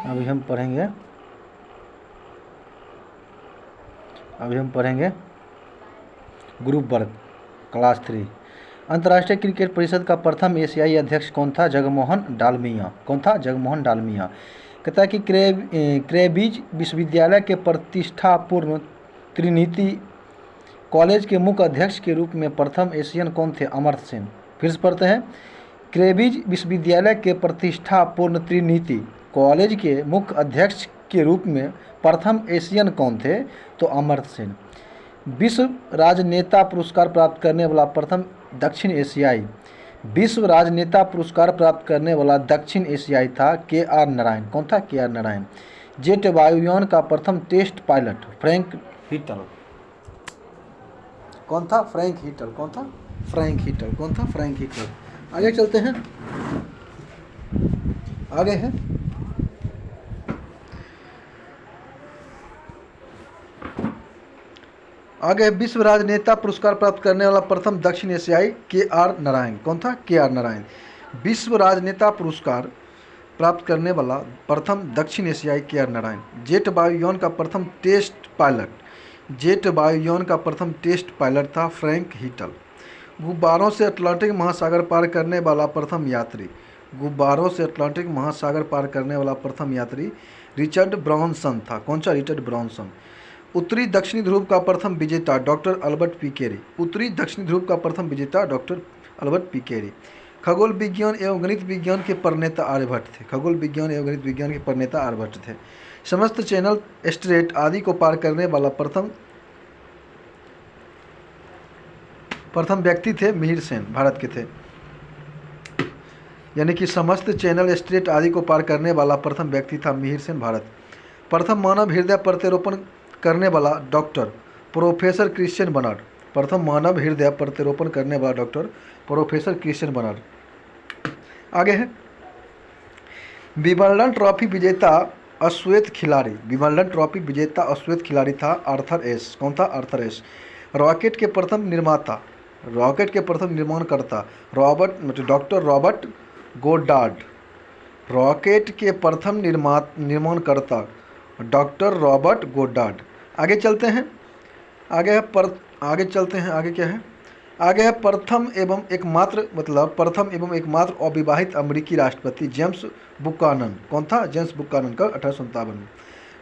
अभी हम पढ़ेंगे ग्रुप वर्ग क्लास 3। अंतर्राष्ट्रीय क्रिकेट परिषद का प्रथम एशियाई अध्यक्ष कौन था? जगमोहन डालमिया। कौन था? जगमोहन डालमिया। कहता है कि क्रेबिज विश्वविद्यालय के प्रतिष्ठापूर्ण त्रिनीति कॉलेज के मुख्य अध्यक्ष के रूप में प्रथम एशियन कौन थे? अमर्त्य सेन। फिर से पढ़ते हैं। क्रेबिज विश्वविद्यालय के प्रतिष्ठापूर्ण त्रिनीति कॉलेज के मुख्य अध्यक्ष के रूप में प्रथम एशियन कौन थे? तो अमर्त्य सेन। विश्व राजनेता पुरस्कार प्राप्त करने वाला प्रथम दक्षिण एशियाई था के.आर. नारायण। कौन था? के.आर. नारायण। जेट वायुयान का प्रथम टेस्ट पायलट फ्रैंक हिटल। कौन था? फ्रैंक हिटल। कौन था? फ्रैंक हिटल। कौन था? फ्रैंक हिटल। आगे चलते हैं। आगे है विश्व राजनेता पुरस्कार प्राप्त करने वाला प्रथम दक्षिण एशियाई के.आर. नारायण। कौन था? के.आर. नारायण। विश्व राजनेता पुरस्कार प्राप्त करने वाला प्रथम दक्षिण एशियाई के.आर. नारायण। जेट वायुयान का प्रथम टेस्ट पायलट था फ्रैंक हिटल। गुब्बारों से अटलांटिक महासागर पार करने वाला प्रथम यात्री रिचर्ड ब्रांसन था। कौन सा? Richard Branson. उत्तरी दक्षिणी ध्रुव का प्रथम विजेता डॉक्टर अल्बर्ट पिकेरी। खगोल विज्ञान एवं गणित विज्ञान के प्रणेता आर्यभट्ट थे। समस्त चैनल स्ट्रेट आदि को पार करने वाला प्रथम व्यक्ति थे मिहिर सेन, भारत के थे। यानी कि समस्त चैनल स्ट्रेट आदि को पार करने वाला प्रथम व्यक्ति था मिहिर सेन, भारत। प्रथम मानव हृदय प्रत्यारोपण करने वाला डॉक्टर प्रोफेसर क्रिश्चियन बर्नार्ड। आगे है विंबलडन ट्रॉफी विजेता अश्वेत खिलाड़ी था आर्थर एश। कौन था? आर्थर एश। रॉकेट के प्रथम निर्माणकर्ता डॉक्टर रॉबर्ट गोडार्ड। आगे चलते हैं। आगे क्या है? आगे है प्रथम एवं एकमात्र अविवाहित अमेरिकी राष्ट्रपति जेम्स बुकानन। कौन था? जेम्स बुकानन का 1857 में।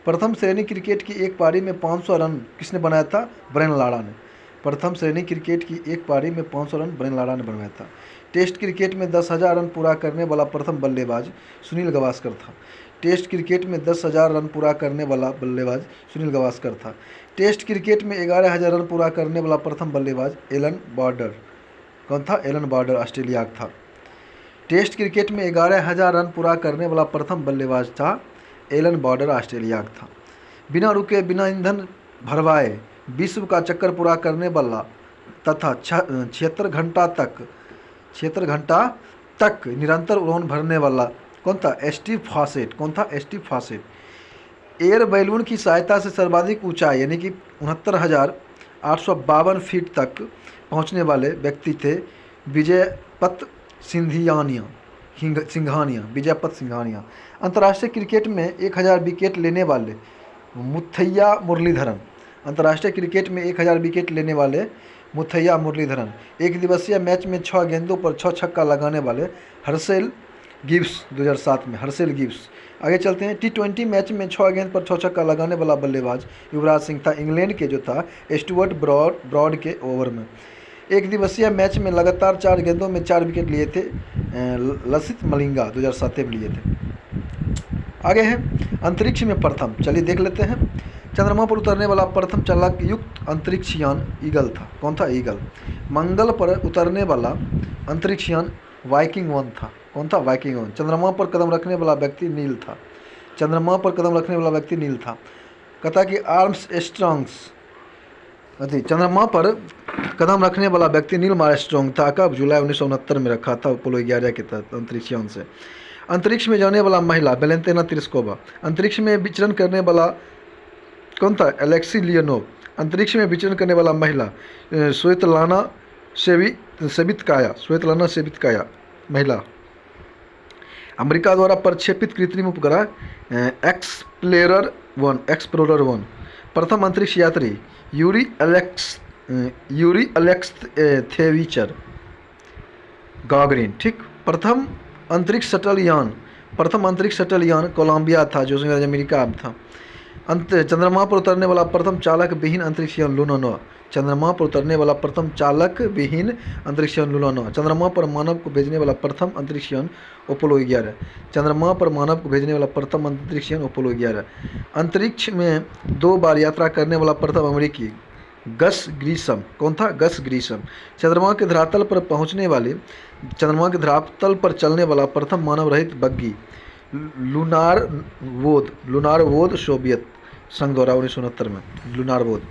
प्रथम श्रेणी क्रिकेट की एक पारी में 500 रन किसने बनाया था? ब्रेन लाड़ा ने। प्रथम श्रेणी क्रिकेट की एक पारी में 500 रन ब्रेन लाड़ा ने बनाया था। टेस्ट क्रिकेट में 10,000 रन पूरा करने वाला प्रथम बल्लेबाज सुनील गावस्कर था। टेस्ट क्रिकेट में 10,000 रन पूरा करने वाला बल्लेबाज सुनील गावस्कर था। टेस्ट क्रिकेट में 11,000 रन पूरा करने वाला प्रथम बल्लेबाज एलन बॉर्डर। कौन था? एलन बॉर्डर ऑस्ट्रेलिया था। टेस्ट क्रिकेट में 11,000 रन पूरा करने वाला प्रथम बल्लेबाज था एलन बॉर्डर ऑस्ट्रेलिया था। बिना रुके बिना ईंधन भरवाए विश्व का चक्कर पूरा करने वाला तथा 76 घंटा तक निरंतर उड़ान भरने वाला कौन था? Steve faucet. कौन था? Steve faucet. एयर बैलून की सहायता से सर्वाधिक ऊंचाई यानी कि 69,852 फीट तक पहुंचने वाले व्यक्ति थे विजयपत सिंघानिया। अंतर्राष्ट्रीय क्रिकेट में 1,000 विकेट लेने वाले मुथैया मुरलीधरन। एक दिवसीय मैच में 6 गेंदों पर 6 छक्का लगाने वाले हर्षेल गिब्स 2007 में। आगे चलते हैं। T20 मैच में 6 गेंद पर 6 छक्का लगाने वाला बल्लेबाज युवराज सिंह था, इंग्लैंड के जो था स्टुअर्ट ब्रॉड के ओवर में। एक दिवसीय मैच में लगातार 4 गेंदों में 4 विकेट लिए थे लसित मलिंगा 2007 में लिए थे। आगे है अंतरिक्ष में प्रथम। चलिए देख लेते हैं। चंद्रमा पर उतरने वाला प्रथम चालक युक्त अंतरिक्ष यान ईगल था। कौन था? ईगल। मंगल पर उतरने वाला अंतरिक्ष यान वाइकिंग 1 था। कौन था? वाइकिंग 1। चंद्रमा पर कदम रखने वाला व्यक्ति नील था। कहता कि चंद्रमा पर कदम रखने वाला व्यक्ति नील आर्मस्ट्रॉन्ग था। कब? जुलाई 1969 में रखा था अपोलो 11 के तहत अंतरिक्ष यान से। अंतरिक्ष में जाने वाला महिला वेलेंटिना तेरेस्कोवा। अंतरिक्ष में विचरण करने वाला कौन था? Alexei Leonov. अंतरिक्ष में विचरण करने वाला महिला स्वेतलाना सेवित्काया महिला। अमेरिका द्वारा प्रक्षेपित कृत्रिम उपग्रह एक्सप्लोरर 1 प्रथम अंतरिक्ष यात्री यूरी अलेक्सेविचर गागरिन। ठीक। प्रथम अंतरिक्ष शटल यान कोलंबिया था, जो अमेरिका में था। चंद्रमा पर उतरने वाला प्रथम चालक विहीन अंतरिक्ष यान लूना 9। चंद्रमा पर उतरने वाला प्रथम चालक विहीन अंतरिक्ष यान लूना 9। चंद्रमा पर मानव को भेजने वाला प्रथम अंतरिक्ष यान अपोलो 11। चंद्रमा पर मानव को भेजने वाला प्रथम अंतरिक्ष यान अपोलो 11। अंतरिक्ष में 2 बार यात्रा करने वाला प्रथम अमेरिकी गस ग्रीसम। कौन था? गस ग्रीसम। चंद्रमा के धरातल पर चलने वाला प्रथम मानव रहित बग्गी लुनार वोद सोवियत संघ द्वारा 1969 में लुनार वोद।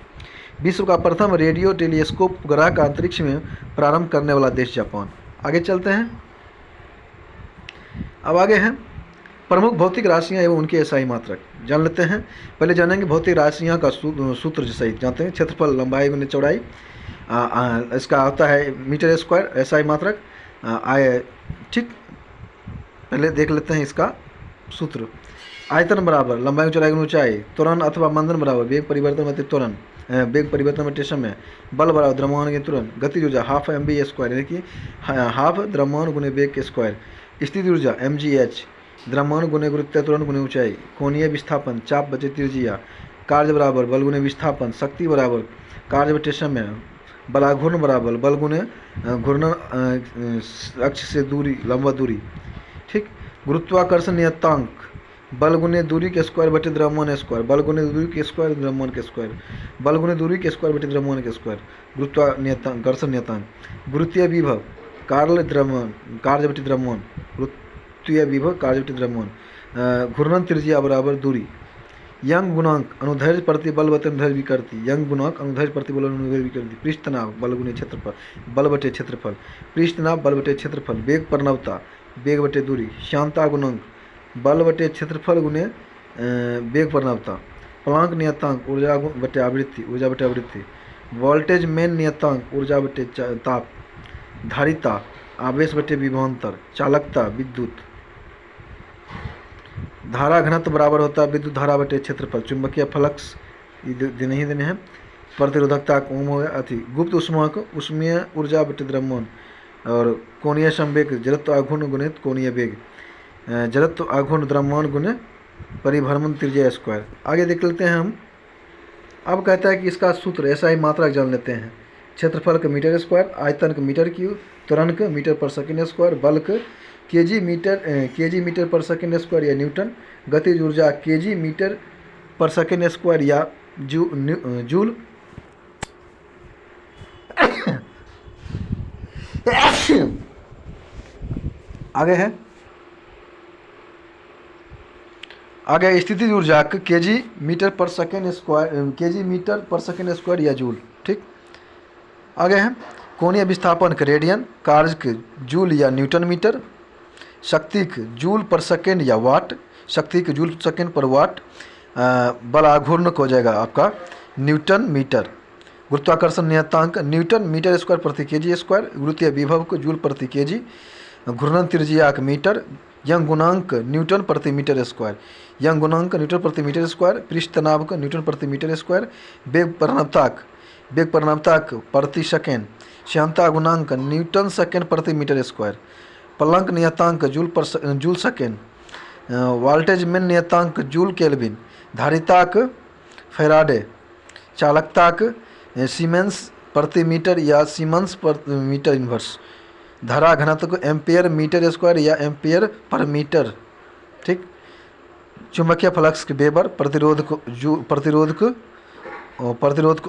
विश्व का प्रथम रेडियो टेलीस्कोप उपग्रह का अंतरिक्ष में प्रारंभ करने वाला देश जापान। आगे चलते हैं। अब आगे हैं प्रमुख भौतिक राशियां एवं उनके एसआई मात्रक, जान लेते हैं। पहले जानेंगे भौतिक राशियां का सूत्र सहित जानते हैं। क्षेत्रफल लंबाई गुने चौड़ाई, इसका होता है मीटर स्क्वायर, एसआई मात्रक ठीक। पहले देख लेते हैं इसका सूत्र। आयतन बराबर लंबाई चौड़ाई गुने ऊंचाई, त्वरण अथवा मंदन बराबर वेग परिवर्तन में त्वरण, वेग परिवर्तन में समय, बल बराबर द्रव्यमान के त्वरण, गतिज ऊर्जा हाफ mv स्क्वायर यानी कि हाफ द्रव्यमान गुने वेग के स्क्वायर, स्थिति ऊर्जा mgh द्रव्यमान गुने गुरुत्वीय त्वरण गुने ऊंचाई, कोणीय विस्थापन चाप बचे त्रिज्या, कार्य बराबर बल गुने विस्थापन, शक्ति बराबर कार्य बटे समय, बलाघूर्ण बराबर बल गुने घूर्णन अक्ष से दूरी लंबा दूरी। ठीक। गुरुत्वाकर्षण नियतांक बल गुने दूरी के स्क्वायर बटे द्रव्यमान स्क्वायर, बल गुने दूरी के स्क्वायर द्रव्यमान के स्क्वायर, बल गुने दूरी के स्क्वायर बटे द्रव्यमान के स्क्वायर। गुरुत्वाकर्षण नियतांक, गुरुत्वीय विभव कार्य बटे द्रव्यमान, गुरुत्वीय विभव कार्य बटे द्रव्यमान, घूर्णन त्रिज्या बराबर दूरी। यंग गुणांक अनुदैर्ध्य प्रति बल बटे अनुदैर्ध्य विकृति, यंग गुणांक अनुदैर्ध्य प्रति बल अनुदैर्ध्य विकृति। पृष्ठ तनाव बल गुने क्षेत्रफल, बल बटे क्षेत्रफल, पृष्ठ तनाव बल बटे क्षेत्रफल। वेग प्रवणता वेग बटे दूरी। श्यानता गुणांक बल बटे क्षेत्रफल गुने वेग प्रवणता। प्लांक नियतांक ऊर्जा बटे आवृत्ति। वोल्टेज मेन नियतांक ऊर्जा बटे ताप। धारिता आवेश बटे विभवांतर। चालकता विद्युत। धारा घनत्व बराबर होता है विद्युत धारा बटे क्षेत्रफल। चुंबकीय फ्लक्स देने ही देने हैं। प्रतिरोधकता ओम हो गया गुप्त ऊष्मीय ऊर्जा बटे द्रव्यमान। और कोणीय संवेग जड़त्व आघूर्ण गुणित कोणीय वेग, जड़त्व आघूर्ण द्रव्यमान गुणे परिभ्रमण त्रिज्या स्क्वायर। आगे देख लेते हैं हम। अब कहता है कि इसका सूत्र एसआई मात्रक जान लेते हैं। क्षेत्रफल का मीटर स्क्वायर, आयतन का मीटर क्यूब, त्वरण का मीटर पर सेकंड स्क्वायर, बल का केजी मीटर पर सेकंड स्क्वायर या न्यूटन, गतिज ऊर्जा केजी मीटर पर सेकंड स्क्वायर या जूल। आगे है आगे स्थिति ऊर्जा केजी मीटर पर सेकंड स्क्वायर या जूल। ठीक। आगे है कोणीय विस्थापन का रेडियन, कार्य के जूल या न्यूटन मीटर, शक्ति के जूल पर सेकंड या वाट, शक्ति के जूल सेकंड पर वाट। बल आघूर्ण को हो जाएगा आपका न्यूटन मीटर। गुरुत्वाकर्षण नियतांक न्यूटन मीटर स्क्वायर प्रति केजी स्क्वायर, गुरुत्वीय विभव को जूल प्रति केजी, घूर्णन त्रिज्या मीटर, यंग गुणांक न्यूटन प्रति मीटर स्क्वायर, यंग गुणांक न्यूटन प्रति मीटर स्क्वायर, पृष्ठ तनाव का न्यूटन प्रति मीटर स्क्वायर, वेग परिणामता प्रति सेकेंड, श्यानता गुणांक न्यूटन सेकेंड प्रति मीटर स्क्वायर, प्लैंक नियतांक जूल सेकेंड, वोल्टेज मेन नियतांक जूल केल्विन, धारिताक फैराडे, चालकताक सीमेंस प्रति मीटर या सीमंस पर मीटर इन्वर्स, धारा घनत्व को एम्पियर मीटर स्क्वायर या एम्पियर पर मीटर। ठीक। चुंबकीय फ्लक्स के वेबर, प्रतिरोध को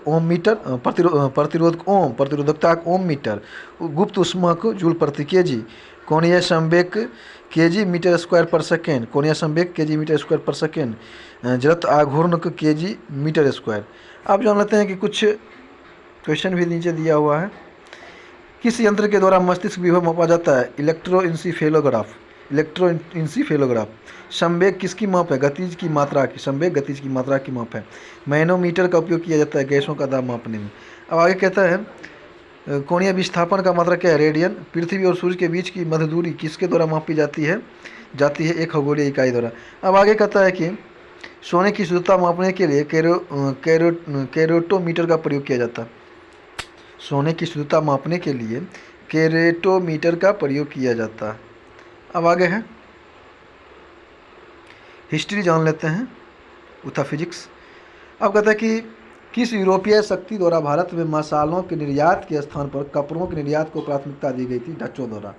ओम मीटर, प्रतिरोधकता को ओम मीटर, गुप्त ऊष्मा को जूल प्रति केजी, कोणीय संवेग केजी मीटर स्क्वायर पर सेकेंड, कोणीय संवेग केजी मीटर स्क्वायर पर सेकेंड, जड़त्व आघूर्ण को केजी मीटर स्क्वायर। आप जान लेते हैं कि कुछ क्वेश्चन भी नीचे दिया हुआ है। किस यंत्र के द्वारा मस्तिष्क विभव मापा जाता है? इलेक्ट्रोइंसीफेलोग्राफ। संवेग किसकी माप है? गतिज की मात्रा की। संवेग गतिज की मात्रा की माप है। मैनोमीटर का उपयोग किया जाता है गैसों का दाब मापने में। अब आगे कहता है कोणीय विस्थापन का मात्रा क्या है? रेडियन। पृथ्वी और सूर्य के बीच की मध्य दूरी किसके द्वारा मापी जाती है? जाती है एक खगोलीय इकाई द्वारा। अब आगे कहता है कि सोने की शुद्धता मापने के लिए कैरेटोमीटर का प्रयोग किया जाता है। सोने की शुद्धता मापने के लिए कैरेटोमीटर का प्रयोग किया जाता है। अब आगे है हिस्ट्री जान लेते हैं, उथा फिजिक्स। अब कहता है कि किस यूरोपीय शक्ति द्वारा भारत में मसालों के निर्यात के स्थान पर कपड़ों के निर्यात को प्राथमिकता दी गई थी? डचों द्वारा।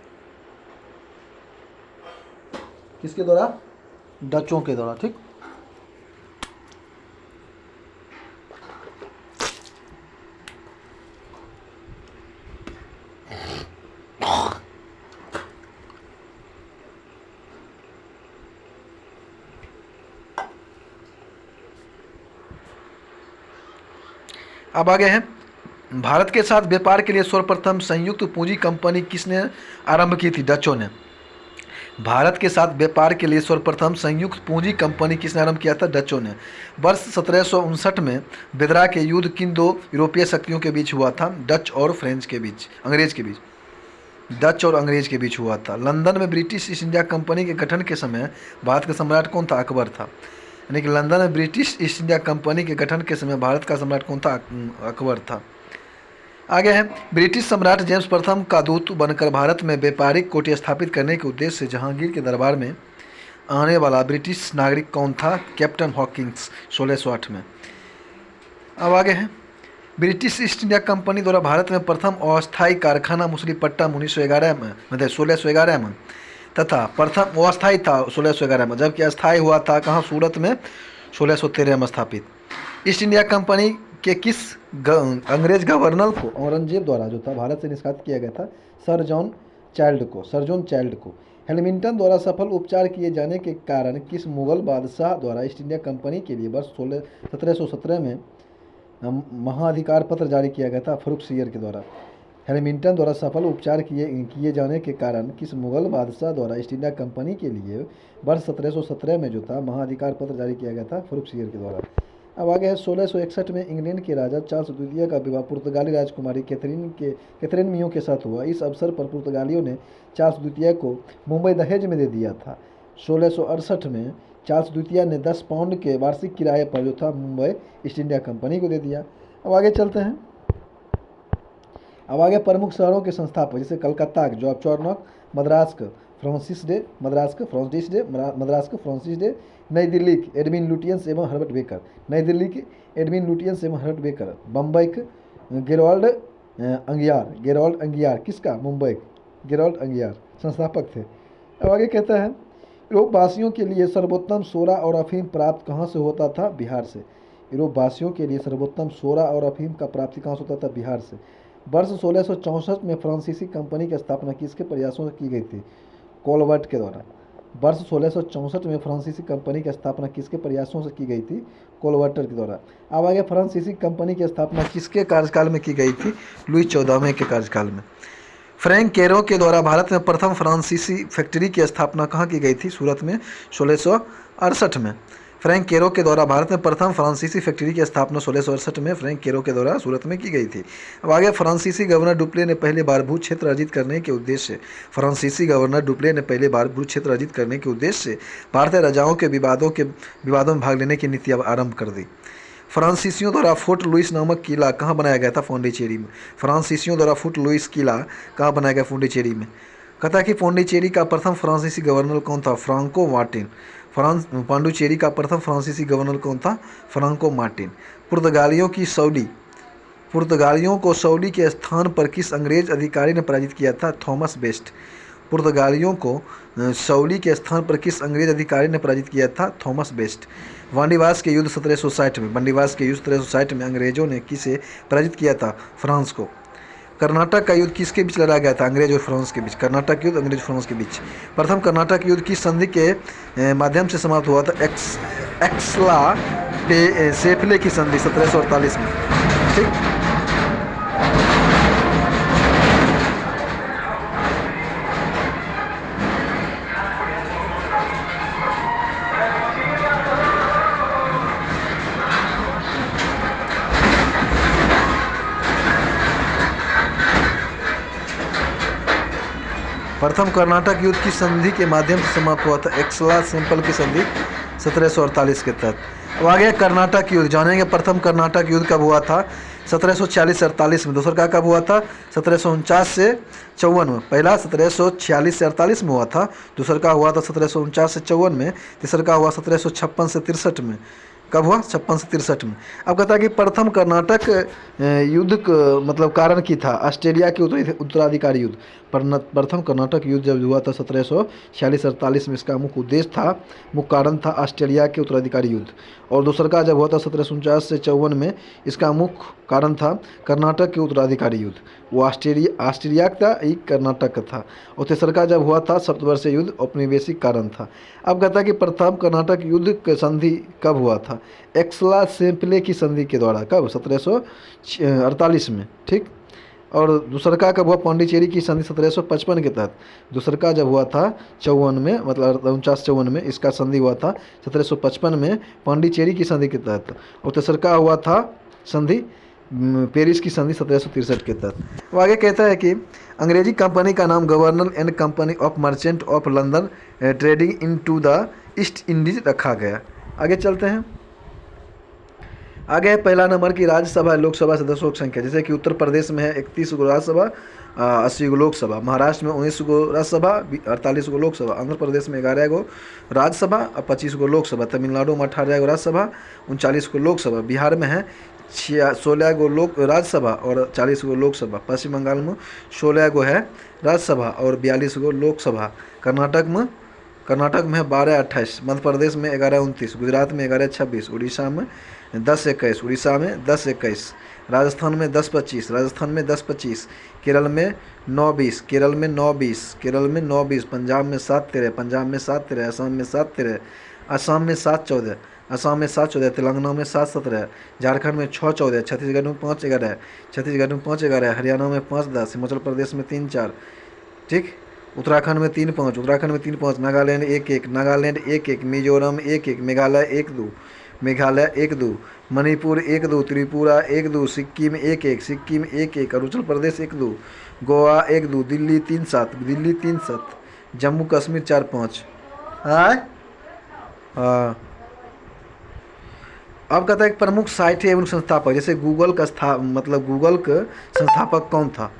किसके द्वारा? डचों के द्वारा। ठीक। अब आगे है भारत के साथ व्यापार के लिए सर्वप्रथम संयुक्त पूंजी कंपनी किसने आरंभ की थी? डचों ने। भारत के साथ व्यापार के लिए सर्वप्रथम संयुक्त पूंजी कंपनी किसने आरंभ किया था? डचों ने। वर्ष 1759 में बेदरा के युद्ध किन दो यूरोपीय शक्तियों के बीच हुआ था? डच और फ्रेंच के बीच, अंग्रेज के बीच। डच और अंग्रेज के बीच हुआ था। लंदन में ब्रिटिश ईस्ट इंडिया कंपनी के गठन के समय भारत का सम्राट कौन था? अकबर था। यानी कि लंदन में ब्रिटिश ईस्ट इंडिया कंपनी के गठन के समय भारत का सम्राट कौन था? अकबर था। आगे है ब्रिटिश सम्राट जेम्स प्रथम का दूत बनकर भारत में व्यापारिक कोठी स्थापित करने के उद्देश्य से जहांगीर के दरबार में आने वाला ब्रिटिश नागरिक कौन था? कैप्टन हॉकिंस, 1608 में। अब आगे है ब्रिटिश ईस्ट इंडिया कंपनी द्वारा भारत में प्रथम अस्थायी कारखाना मुसरीपट्टम 1911 में, मतलब 1611 में, तथा प्रथम अस्थायी था 1611 में, जबकि अस्थायी हुआ था कहाँ? सूरत में 1613 में स्थापित। ईस्ट इंडिया कंपनी के किस अंग्रेज गवर्नर को औरंगजेब द्वारा जो था भारत से निष्कासित किया गया था? सर जॉन चाइल्ड को। हेमिल्टन द्वारा सफल उपचार किए जाने के कारण किस मुगल बादशाह द्वारा ईस्ट इंडिया कंपनी के लिए वर्ष 1717 में महाधिकार पत्र जारी किया गया था? फर्रुखसियर के द्वारा। हेमिल्टन द्वारा सफल उपचार किए जाने के कारण किस मुगल बादशाह द्वारा ईस्ट इंडिया कंपनी के लिए वर्ष 1717 में जो था महाधिकार पत्र जारी किया गया था? फर्रुखसियर के द्वारा। अब आगे है 1661 में इंग्लैंड के राजा चार्ल्स द्वितीय का विवाह पुर्तगाली राजकुमारी कैथरीन मियो के साथ हुआ। इस अवसर पर पुर्तगालियों ने चार्ल्स द्वितीय को मुंबई दहेज में दे दिया था। 1668 में चार्ल्स द्वितीय ने 10 पाउंड के वार्षिक किराए पर जो था मुंबई ईस्ट इंडिया कंपनी को दे दिया। अब आगे चलते हैं। अब आगे प्रमुख शहरों के संस्थापक जैसे कलकत्ता के जॉर्ज चॉर्नॉक, मद्रास का फ्रांसिस डे, नई दिल्ली के एडविन लुटियंस एवं हर्बर्ट बेकर, बम्बई के गेरोल्ड अंगियार, किसका? मुंबई गेरोल्ड अंगियार संस्थापक थे। अब आगे कहता है यूरोपवासियों के लिए सर्वोत्तम सोरा और अफीम प्राप्त कहाँ से होता था? बिहार से। यूरोपवासियों के लिए सर्वोत्तम सोरा और अफीम का प्राप्ति कहाँ से होता था? बिहार से। वर्ष 1664 में फ्रांसीसी कंपनी की स्थापना किसके प्रयासों से की गई थी? कोलवर्ट के द्वारा। वर्ष 1664 में फ्रांसीसी कंपनी की स्थापना किसके प्रयासों से की गई थी? कोलवर्टर के द्वारा। अब आगे फ्रांसीसी कंपनी की स्थापना किसके कार्यकाल में की गई थी? लुई 14वें के कार्यकाल में। फ्रैंक केरो के द्वारा भारत में प्रथम फ्रांसीसी फैक्ट्री की स्थापना कहाँ की गई थी? सूरत में 1668 में। फ्रैंक केरो के द्वारा भारत में प्रथम फ्रांसीसी फैक्ट्री की स्थापना 1668 में फ्रैंक केरो के द्वारा सूरत में की गई थी। अब आगे फ्रांसीसी गवर्नर डुप्ले ने पहले बार भू क्षेत्र अर्जित करने के उद्देश्य से भारतीय राजाओं के विवादों में भाग लेने की नीति आरंभ कर दी। फ्रांसीसियों द्वारा फोर्ट लुइस नामक किला कहाँ बनाया गया था? पौंडीचेरी में। फ्रांसीसियों द्वारा फोर्ट लुइस किला कहाँ बनाया गया? पौंडीचेरी में। कहता है कि पौंडीचेरी का प्रथम फ्रांसीसी गवर्नर कौन था? Franco Martin. पांडुचेरी का प्रथम फ्रांसीसी गवर्नर कौन था? Franco Martin. पुर्तगालियों को सौली के स्थान पर किस अंग्रेज अधिकारी ने पराजित किया था? Thomas best. पुर्तगालियों को सौली के स्थान पर किस अंग्रेज अधिकारी ने पराजित किया था? Thomas best. बंदीवास के युद्ध 1760 में अंग्रेजों ने किसे पराजित किया था? फ्रांस को। कर्नाटक का युद्ध किसके बीच लड़ा गया था? अंग्रेज और फ्रांस के बीच। कर्नाटक युद्ध अंग्रेज फ्रांस के बीच। प्रथम कर्नाटक युद्ध किस संधि के माध्यम से समाप्त हुआ था? एक्सला सेफले की संधि 1748 में। ठीक। प्रथम कर्नाटक युद्ध की संधि के माध्यम से समाप्त हुआ था। एक्सला सिंपल की संधि 1748 के तहत। अब आगे कर्नाटक युद्ध जानेंगे। प्रथम कर्नाटक युद्ध कब हुआ था? 1746 से 48 में। दूसरा का कब हुआ था? 1749 से 54 में। पहला 1746 से 48 में हुआ था, दूसरा का हुआ था 1749 से 54 में, तीसरा का हुआ 1756 से 63 में। कब हुआ? 56 से 63 में। अब कहता है कि प्रथम कर्नाटक युद्ध मतलब कारण की था ऑस्ट्रेलिया के उत्तराधिकारी युद्ध। प्रथम कर्नाटक युद्ध जब हुआ था 1746-48 में, इसका मुख्य उद्देश्य था, मुख्य कारण था ऑस्ट्रेलिया के उत्तराधिकारी युद्ध। और दूसरा का जब हुआ था 1749 से 54 में, इसका मुख्य कारण था कर्नाटक के उत्तराधिकारी युद्ध। वो ऑस्ट्रेलिया का ही कर्नाटक का था। और तीसरा का जब हुआ था सप्तवर्षीय युद्ध, औपनिवेशिक कारण था। अब कहता है कि प्रथम कर्नाटक युद्ध की संधि कब हुआ था? एक्सला सिंपले की संधि के द्वारा। कब? 1748 में। ठीक। और दूसरा का कब हुआ? पांडिचेरी की संधि 1755 के तहत। दूसरा का जब हुआ था 54 में, मतलब 49-54 में, इसका संधि हुआ था 1755 में पांडिचेरी की संधि के तहत। और तीसरा का हुआ था संधि पेरिस की संधि 1763 के तहत। वो आगे कहता है कि अंग्रेजी कंपनी का नाम governor and company of merchant of London trading into the East Indies रखा गया। आगे चलते हैं। आगे है पहला नंबर की राज्यसभा लोकसभा सदस्यों की संख्या। जैसे कि उत्तर प्रदेश में है 31 गो राज्यसभा, 80 गो लोकसभा। महाराष्ट्र में 19 गो राज्यसभा, 48 गो लोकसभा। आंध्र प्रदेश में 11 गो राज्यसभा और 25 गो लोकसभा। तमिलनाडु में 18 गो राज्यसभा, 39 गो लोकसभा। बिहार में है 16 गो राज्यसभा और 40 गो लोकसभा। पश्चिम बंगाल में 16 गो है राज्यसभा और 42 गो लोकसभा। कर्नाटक में है 12-28। मध्य प्रदेश में 11-29। गुजरात में 11-26। उड़ीसा में 10-21। उड़ीसा में 10-21। राजस्थान में 10-25। राजस्थान में 10-25। केरल में 9-20। केरल में 9-20। केरल में 9-20। पंजाब में 7-13। पंजाब में 7-13। असम में 7-13। असम में 7-14। असम में 7-14। तेलंगाना में 7-17। झारखंड में 6-14। छत्तीसगढ़ में 5-11। छत्तीसगढ़ में 5-11। हरियाणा में 5-10। हिमाचल प्रदेश में 3-4। ठीक। उत्तराखंड में 3-5। उत्तराखंड में 3-5। नागालैंड 1-1। नागालैंड 1-1। मिजोरम 1-1। मेघालय 1-2। मेघालय 1-2। मणिपुर 1-2। त्रिपुरा 1-2। सिक्किम 1-1। सिक्किम 1-1। अरुणाचल प्रदेश 1-2। गोवा 1-2। दिल्ली 3-7। दिल्ली 3-7। जम्मू कश्मीर 4-5। हाँ। अब कहता है कि प्रमुख साइट एवं संस्थापक। जैसे गूगल का गूगल का संस्थापक कौन था?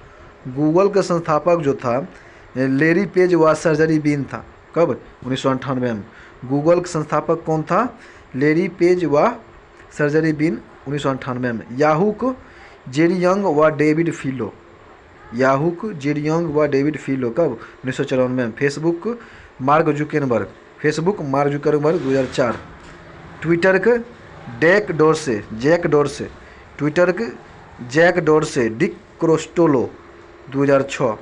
गूगल का संस्थापक जो था लेरी पेज व सर्जरी बीन था। कब? 1998 में। गूगल का संस्थापक कौन था? लेरी पेज व सर्जरी बीन 1998 में। याहू को जेरी यंग व डेविड फिलो। याहू को जेरी यंग व डेविड फिलो। कब? 1994 में। Facebook mark Zuckerberg. Facebook mark Zuckerberg 2004। Twitter के जैक डोरसे। ट्विटर के जैक डोरसे। डिक क्रोस्टोलो 2006।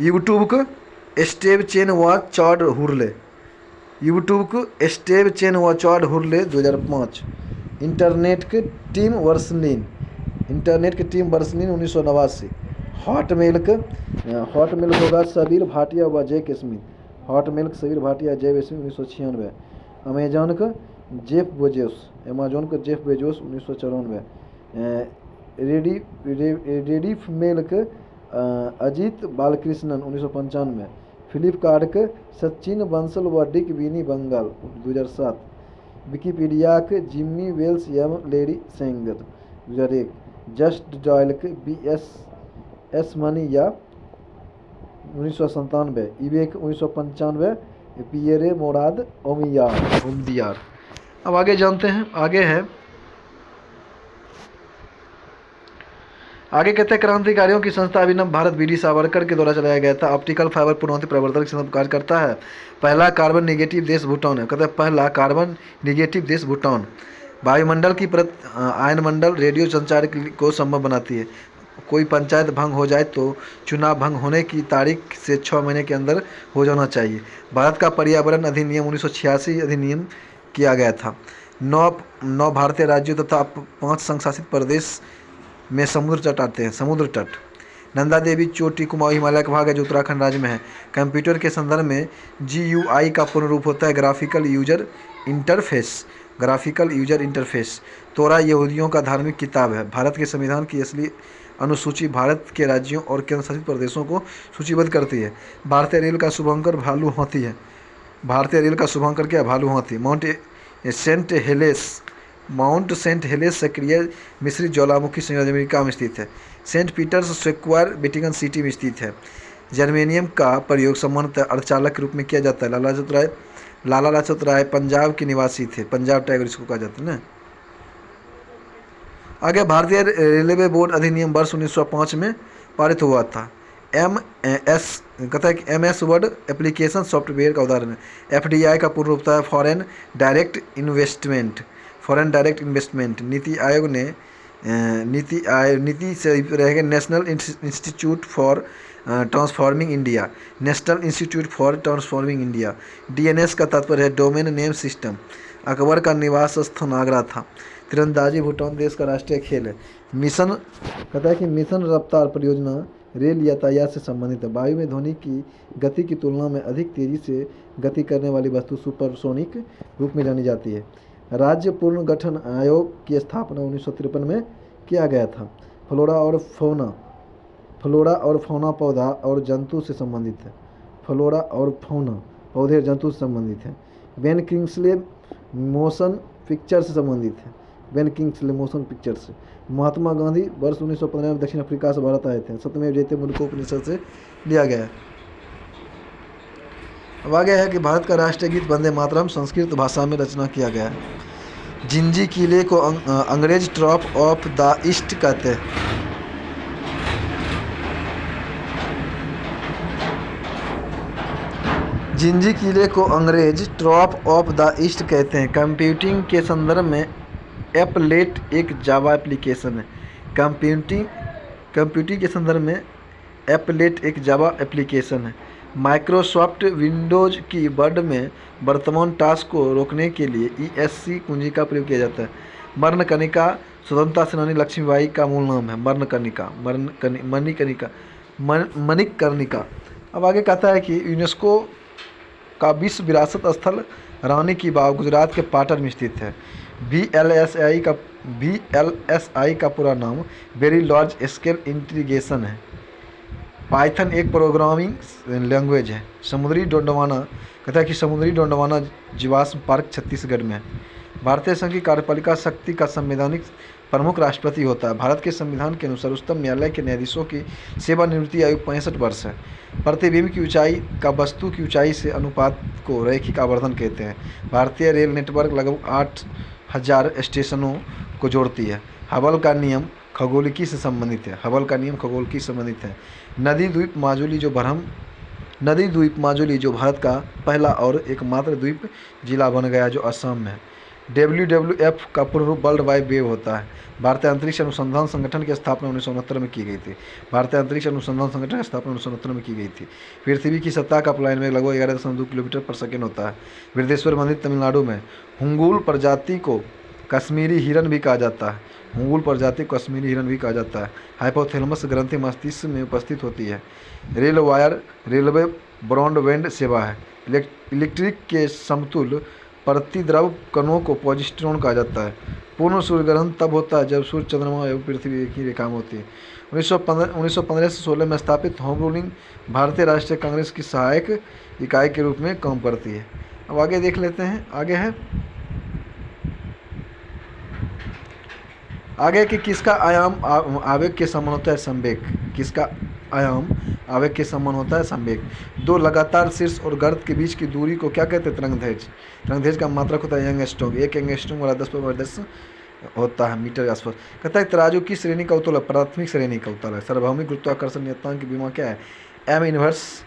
यूट्यूब के स्टेव चेन व चॉड हुरले। यूट्यूब के स्टेव चेन व चॉड हुरले 2005। इंटरनेट के टिम बर्नर्स-ली। इंटरनेट के टिम बर्नर्स-ली 1989। हॉटमेल होगा सबीर भाटिया व जय स्मिथ। हॉटमेल के सबीर भाटिया जय स्मिथ 1996। अमेजॉन का जेफ बेजोस। अमेजॉन का जेफ बेजोस 1994। रेडिफ मेल के अजीत बालकृष्णन 1995। फ्लिपकार्ट के सचिन बंसल व डिक विनी बंगाल 2007। विकिपीडिया के जिम्मी वेल्स एवं लेरी सेंगर 2001। जस्ट डायल के BS मनी या 1997। ईबे के 1995। Pierre Morad ओमदियार। अब आगे जानते हैं। आगे कहते हैं क्रांतिकारियों की संस्था अभिनव भारत BD सावरकर के द्वारा चलाया गया था। ऑप्टिकल फाइबर पुनः प्रवर्तन के कार्य करता है। पहला कार्बन निगेटिव देश भूटान है। कहते हैं पहला कार्बन निगेटिव देश भूटान। वायुमंडल की परत आयनमंडल रेडियो संचार को संभव बनाती है। कोई पंचायत भंग हो जाए तो चुनाव भंग होने की तारीख से 6 महीने के अंदर हो जाना चाहिए। भारत का पर्यावरण अधिनियम 1986 अधिनियम किया गया था। 9 भारतीय राज्यों तथा 5 संघ शासित प्रदेश में समुद्र तट आते हैं। समुद्र तट। नंदा देवी चोटी कुमाऊं हिमालय का भाग है जो उत्तराखंड राज्य में है। कंप्यूटर के संदर्भ में GUI का पूर्ण रूप होता है graphical user interface. Graphical user interface. तोरा यहूदियों का धार्मिक किताब है। भारत के संविधान की अनुसूची भारत के राज्यों और केंद्र शासित प्रदेशों को सूचीबद्ध करती है। भारतीय रेल का शुभंकर भालू हाथी है। भारतीय रेल का शुभंकर क्या है? भालू हाथी। माउंट सेंट हेलेस सक्रिय मिश्रित ज्वालामुखी संयोजन अमेरिका में स्थित है। Saint Peter's Square Vatican City में स्थित है। जर्मेनियम का प्रयोग सामान्यतः अर्धचालक के रूप में किया जाता है। लाला लाजपत राय पंजाब के निवासी थे। पंजाब टाइगर इसको कहा जाता है ना। आगे भारतीय रेलवे बोर्ड अधिनियम वर्ष 1905 में पारित हुआ था। कहता है कि MS वर्ड एप्लीकेशन सॉफ्टवेयर का उदाहरण है। FDI का पूर्ण रूप है फॉरेन डायरेक्ट इन्वेस्टमेंट। नीति से रहेगा national institute for transforming India. DNS का तात्पर्य है डोमेन नेम सिस्टम। अकबर का निवास स्थान आगरा था। तीरंदाजी भूटान देश का राष्ट्रीय खेल है। मिशन कहता है कि मिशन रफ्तार परियोजना रेल यातायात से संबंधित है। वायु में ध्वनि की गति की तुलना में अधिक तेजी से गति करने वाली वस्तु सुपरसोनिक रूप में जानी जाती है। राज्य पुनर्गठन आयोग की स्थापना 1953 में किया गया था। फ्लोरा और फौना पौधा और जंतु से संबंधित है। फ्लोरा और फौना पौधे और जंतु से संबंधित है। बेन किंग्सले मोशन पिक्चर से संबंधित है। महात्मा गांधी वर्ष 1915 में दक्षिण अफ्रीका से भारत आए थे। सत्यमेव जयते मुल्कोपनिषद से लिया गया है। अब आगे है कि भारत का राष्ट्रीय गीत वंदे मातरम संस्कृत भाषा में रचना किया गया है। जिंजी किले को अंग्रेज टॉप ऑफ द ईस्ट कहते हैं। जिंजी किले को अंग्रेज टॉप ऑफ द ईस्ट कहते हैं। कंप्यूटिंग के संदर्भ में एपलेट एक जावा एप्लीकेशन है। कंप्यूटिंग के संदर्भ में एपलेट एक जावा एप्लीकेशन है। माइक्रोसॉफ्ट विंडोज की वर्ड में वर्तमान टास्क को रोकने के लिए ESC कुंजी का प्रयोग किया जाता है। मरणकनिका स्वतंत्रता सेनानी लक्ष्मीबाई का मूल नाम है। मणिकर्णिका। अब आगे कहता है कि यूनेस्को का विश्व विरासत स्थल रानी की बाव गुजरात के पाटन में स्थित है। VLSI का पूरा नाम वेरी लार्ज स्केल इंटीग्रेशन है। पाइथन एक प्रोग्रामिंग लैंग्वेज है। समुद्री डोंडवाना कहता है कि समुद्री डोंडवाना जीवाश्म पार्क छत्तीसगढ़ में है। भारतीय संघ की कार्यपालिका शक्ति का संवैधानिक प्रमुख राष्ट्रपति होता है। भारत के संविधान के अनुसार उच्चतम न्यायालय के न्यायाधीशों की सेवानिवृत्ति आयु 65 वर्ष है। प्रतिबिंब की ऊंचाई का वस्तु की ऊंचाई से अनुपात को रैखिक आवर्धन कहते हैं। भारतीय रेल नेटवर्क लगभग 8000 स्टेशनों को जोड़ती है। हबल का नियम खगोलिकी से संबंधित है। नदी द्वीप माजुली जो भारत का पहला और एकमात्र द्वीप जिला बन गया जो असम में है। WWF का पूर्ण रूप वर्ल्ड वाइड वेब होता है। भारतीय अंतरिक्ष अनुसंधान संगठन की स्थापना 1969 में की गई थी। पृथ्वी की सतह का प्लान में लगभग 11.2 किलोमीटर पर सेकेंड होता है। बृहदेश्वर मंदिर तमिलनाडु में। हुंगुल प्रजाति को कश्मीरी हिरन भी कहा जाता है। हाइपोथैलेमस ग्रंथि मस्तिष्क में उपस्थित होती है। रेल वायर रेलवे ब्रॉडबैंड सेवा है। इलेक्ट्रिक के समतुल्य प्रतिद्रव कणों को पॉजिट्रॉन कहा जाता है। पूर्ण सूर्यग्रहण तब होता है जब सूर्य, चंद्रमा एवं पृथ्वी एक ही रेखा में होती है। 1915 से 16 में स्थापित होम रूलिंग भारतीय राष्ट्रीय कांग्रेस की सहायक इकाई के रूप में काम करती है। अब आगे देख लेते हैं। आगे कि किसका आयाम आवेग के समान होता है? संवेग। दो लगातार शीर्ष और गर्त के बीच की दूरी को क्या कहते हैं? तरंगदैर्घ्य का मात्रक होता है एंगस्ट्रॉम। एक एंगस्ट्रॉम वाला 10 होता है मीटर के आसपास। कहता है तराजू की श्रेणी का उत्तोलन? प्राथमिक श्रेणी का उत्तोलन है। सार्वभौमिक गुरुत्वाकर्षण नियतांक की विमा क्या है? M inverse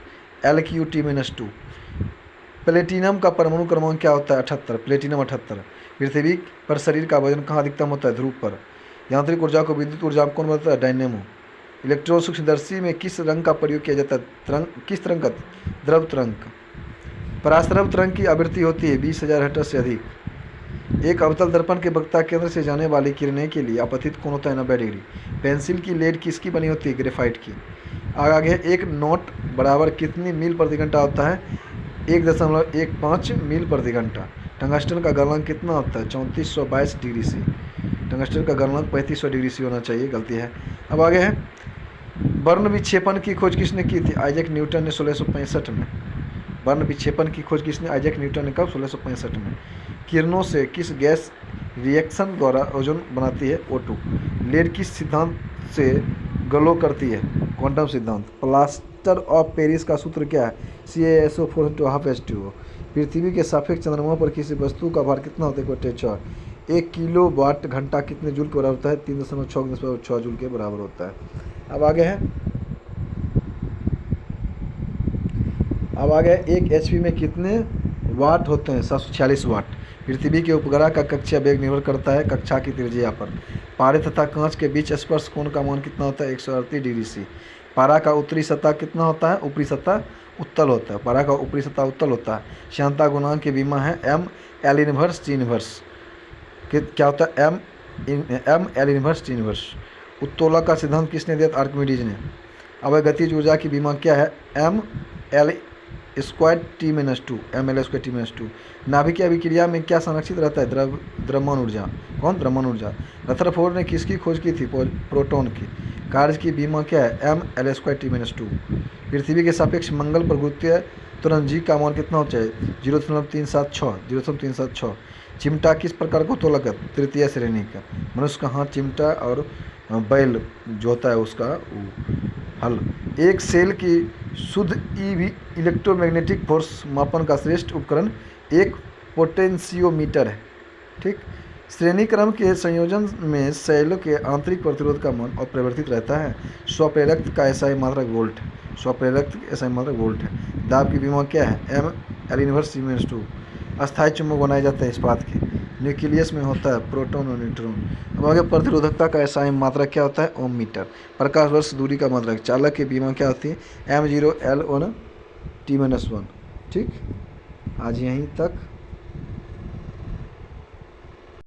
LQ/T-2। प्लेटिनम का परमाणु क्रमांक क्या होता है? 78। प्लेटिनम 78। पृथ्वी पर शरीर का वजन कहाँ अधिकतम होता है? ध्रुव पर। यांत्रिक ऊर्जा को विद्युत ऊर्जा में कौन बदलता है? डायनेमो। इलेक्ट्रॉन सूक्ष्मदर्शी में किस रंग का प्रयोग किया जाता है? किस तरंग का? द्रव तरंग। पराश्रव तरंग की आवृत्ति होती है 20,000 हर्ट्ज से अधिक। एक अवतल दर्पण के वक्ता केंद्र से जाने वाली किरणें के लिए अपतित कोण होता है 90 डिग्री। पेंसिल की लेड किसकी बनी होती है? ग्रेफाइट की। आगे एक नॉट बराबर कितनी मील प्रति घंटा होता है? 1.15 मील प्रति घंटा। टंगस्टन का गलनांक कितना होता है? 3422 डिग्री से। टंगस्टन का गलनांक 3500 डिग्री सी होना चाहिए, गलती है। अब आगे है, वर्ण विक्षेपण की खोज किसने की थी? आइजैक न्यूटन ने 1665 में। वर्ण विक्षेपण की खोज किसने? आइजैक न्यूटन ने कब? 1665 में। किरणों से किस गैस रिएक्शन द्वारा ओजोन बनाती है? O2। लेड किस सिद्धांत से ग्लो करती है? क्वांटम सिद्धांत। प्लास्टर ऑफ पेरिस का सूत्र क्या है? CaSO4 पृथ्वी के सापेक्ष चंद्रमा पर किसी वस्तु का भार कितना होता है? टेम्परेचर। 1 किलोवाट घंटा कितने जूल के बराबर होता है? 3.6 जूल के बराबर होता है। अब आगे है, एक HP में कितने वाट होते हैं? 746 वाट। पृथ्वी के उपग्रह का कक्षीय वेग निर्भर करता है कक्षा की त्रिज्या पर। पारे तथा कांच के बीच स्पर्श कोण का मान कितना होता है? 138 डिग्री सी। पारा का उत्तरी सतह कितना होता है? ऊपरी सतह उत्तल होता है। पारा का ऊपरी सतह उत्तल होता है। श्यानता गुणांक की विमा है ML इनवर्स T इनवर्स। क्या होता है? ML inverse T inverse. उत्तोलक का सिद्धांत किसने दिया था? आर्किमिडीज ने। अब गतिज ऊर्जा की विमा क्या है? ML square T-2, ML square T-2। नाभिक की अभिक्रिया में क्या संरक्षित रहता है? द्रव्यमान ऊर्जा। कौन? द्रव्यमान ऊर्जा। रदरफोर्ड ने किसकी खोज की थी? प्रोटॉन की। कार्य की विमा क्या है? ML square T-2। पृथ्वी के सापेक्ष मंगल पर गुरुत्वीय त्वरण G का मान कितना होना चाहिए? 0.376। चिमटा किस प्रकार का उत्तोलक है? तृतीय श्रेणी का। मनुष्य का हाथ चिमटा और बैल जो होता है उसका हल। एक सेल की शुद्ध इलेक्ट्रोमैग्नेटिक फोर्स मापन का श्रेष्ठ उपकरण एक पोटेंशियोमीटर है। ठीक। श्रेणी क्रम के संयोजन में सेलों के आंतरिक प्रतिरोध का मान अपरिवर्तित रहता है। स्वप्रेरक का SI मात्रक वोल्ट है। स्वप्रेरक SI मात्रक वोल्ट है। दाब की विमा क्या है? ML inverse T-2। अस्थायी चुंबक बनाए जाते हैं इस्पात के। न्यूक्लियस में होता है प्रोटॉन और न्यूट्रॉन। अब आगे, प्रतिरोधकता का SI मात्रक क्या होता है? ओम मीटर। प्रकाश वर्ष दूरी का मात्रक। चालक की विमा क्या होती है? M0L1 T-1। ठीक, आज यहीं तक।